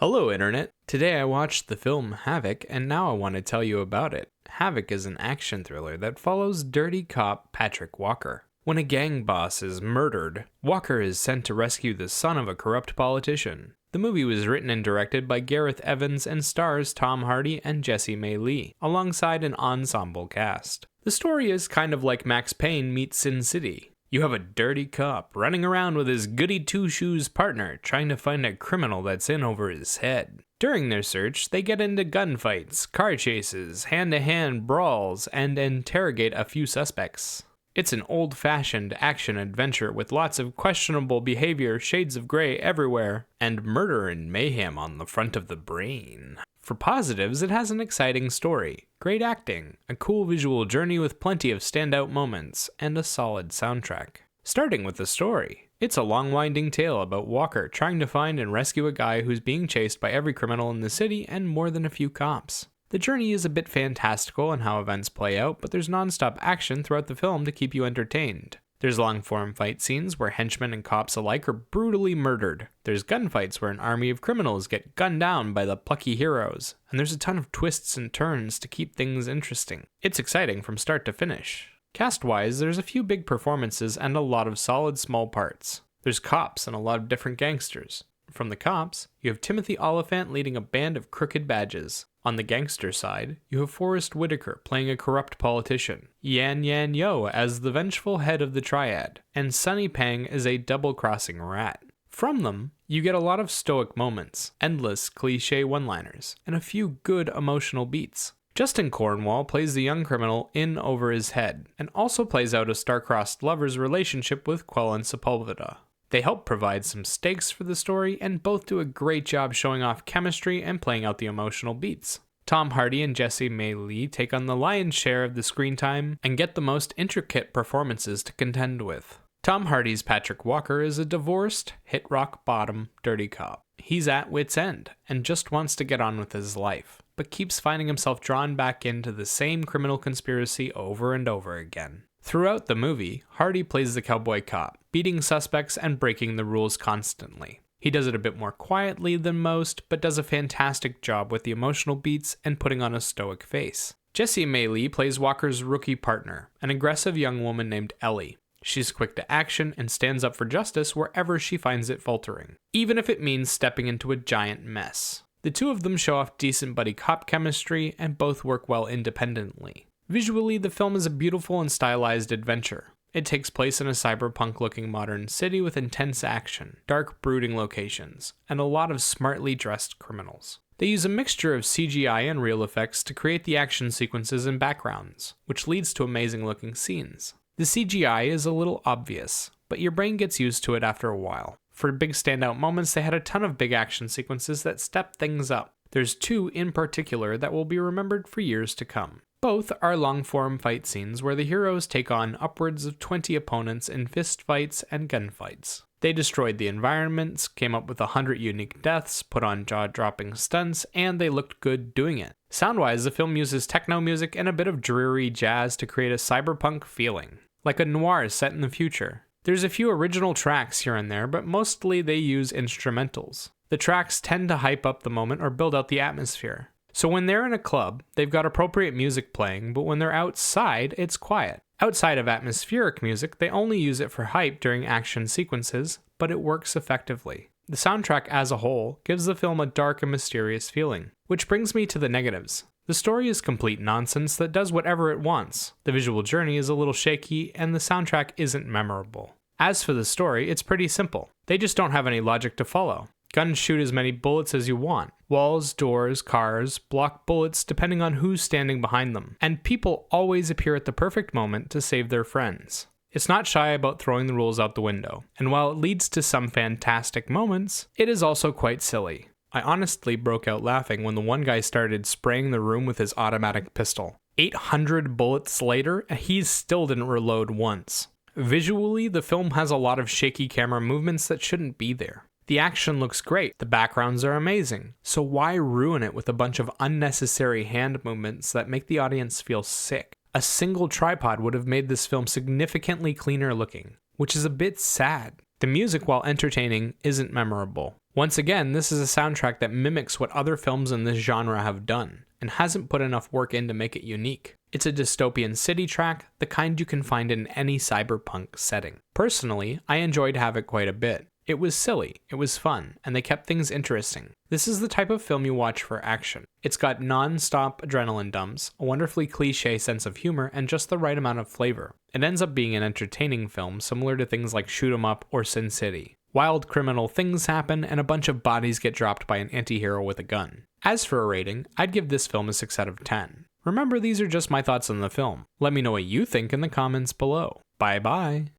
Hello, Internet. Today I watched the film Havoc, and now I want to tell you about it. Havoc is an action thriller that follows dirty cop Patrick Walker. When a gang boss is murdered, Walker is sent to rescue the son of a corrupt politician. The movie was written and directed by Gareth Evans and stars Tom Hardy and Jessie May Lee, alongside an ensemble cast. The story is kind of like Max Payne meets Sin City. You have a dirty cop running around with his goody two-shoes partner trying to find a criminal that's in over his head. During their search, they get into gunfights, car chases, hand-to-hand brawls, and interrogate a few suspects. It's an old-fashioned action-adventure with lots of questionable behavior, shades of gray everywhere, and murder and mayhem on the front of the brain. For positives, it has an exciting story, great acting, a cool visual journey with plenty of standout moments, and a solid soundtrack. Starting with the story, it's a long winding tale about Walker trying to find and rescue a guy who's being chased by every criminal in the city and more than a few cops. The journey is a bit fantastical in how events play out, but there's non-stop action throughout the film to keep you entertained. There's long-form fight scenes where henchmen and cops alike are brutally murdered. There's gunfights where an army of criminals get gunned down by the plucky heroes. And there's a ton of twists and turns to keep things interesting. It's exciting from start to finish. Cast-wise, there's a few big performances and a lot of solid small parts. There's cops and a lot of different gangsters. From the cops, you have Timothy Oliphant leading a band of crooked badges. On the gangster side, you have Forrest Whitaker playing a corrupt politician, Yan Yan Yo as the vengeful head of the triad, and Sonny Pang as a double-crossing rat. From them, you get a lot of stoic moments, endless cliché one-liners, and a few good emotional beats. Justin Cornwall plays the young criminal in over his head, and also plays out a star-crossed lover's relationship with Quellen Sepulveda. They help provide some stakes for the story, and both do a great job showing off chemistry and playing out the emotional beats. Tom Hardy and Jessie May Lee take on the lion's share of the screen time and get the most intricate performances to contend with. Tom Hardy's Patrick Walker is a divorced, hit rock bottom, dirty cop. He's at wit's end and just wants to get on with his life, but keeps finding himself drawn back into the same criminal conspiracy over and over again. Throughout the movie, Hardy plays the cowboy cop, beating suspects and breaking the rules constantly. He does it a bit more quietly than most, but does a fantastic job with the emotional beats and putting on a stoic face. Jessie May Lee plays Walker's rookie partner, an aggressive young woman named Ellie. She's quick to action and stands up for justice wherever she finds it faltering, even if it means stepping into a giant mess. The two of them show off decent buddy cop chemistry and both work well independently. Visually, the film is a beautiful and stylized adventure. It takes place in a cyberpunk-looking modern city with intense action, dark, brooding locations, and a lot of smartly dressed criminals. They use a mixture of CGI and real effects to create the action sequences and backgrounds, which leads to amazing-looking scenes. The CGI is a little obvious, but your brain gets used to it after a while. For big standout moments, they had a ton of big action sequences that step things up. There's two in particular that will be remembered for years to come. Both are long-form fight scenes where the heroes take on upwards of 20 opponents in fistfights and gunfights. They destroyed the environments, came up with 100 unique deaths, put on jaw-dropping stunts, and they looked good doing it. Sound-wise, the film uses techno music and a bit of dreary jazz to create a cyberpunk feeling, like a noir set in the future. There's a few original tracks here and there, but mostly they use instrumentals. The tracks tend to hype up the moment or build out the atmosphere. So when they're in a club, they've got appropriate music playing, but when they're outside, it's quiet. Outside of atmospheric music, they only use it for hype during action sequences, but it works effectively. The soundtrack as a whole gives the film a dark and mysterious feeling. Which brings me to the negatives. The story is complete nonsense that does whatever it wants. The visual journey is a little shaky, and the soundtrack isn't memorable. As for the story, it's pretty simple. They just don't have any logic to follow. Guns shoot as many bullets as you want. Walls, doors, cars block bullets depending on who's standing behind them. And people always appear at the perfect moment to save their friends. It's not shy about throwing the rules out the window. And while it leads to some fantastic moments, it is also quite silly. I honestly broke out laughing when the one guy started spraying the room with his automatic pistol. 800 bullets later, he still didn't reload once. Visually, the film has a lot of shaky camera movements that shouldn't be there. The action looks great, the backgrounds are amazing, so why ruin it with a bunch of unnecessary hand movements that make the audience feel sick? A single tripod would have made this film significantly cleaner looking, which is a bit sad. The music, while entertaining, isn't memorable. Once again, this is a soundtrack that mimics what other films in this genre have done, and hasn't put enough work in to make it unique. It's a dystopian city track, the kind you can find in any cyberpunk setting. Personally, I enjoyed Havoc quite a bit. It was silly, it was fun, and they kept things interesting. This is the type of film you watch for action. It's got non-stop adrenaline dumps, a wonderfully cliché sense of humor, and just the right amount of flavor. It ends up being an entertaining film similar to things like Shoot 'em Up or Sin City. Wild criminal things happen, and a bunch of bodies get dropped by an anti-hero with a gun. As for a rating, I'd give this film a 6 out of 10. Remember, these are just my thoughts on the film. Let me know what you think in the comments below. Bye bye!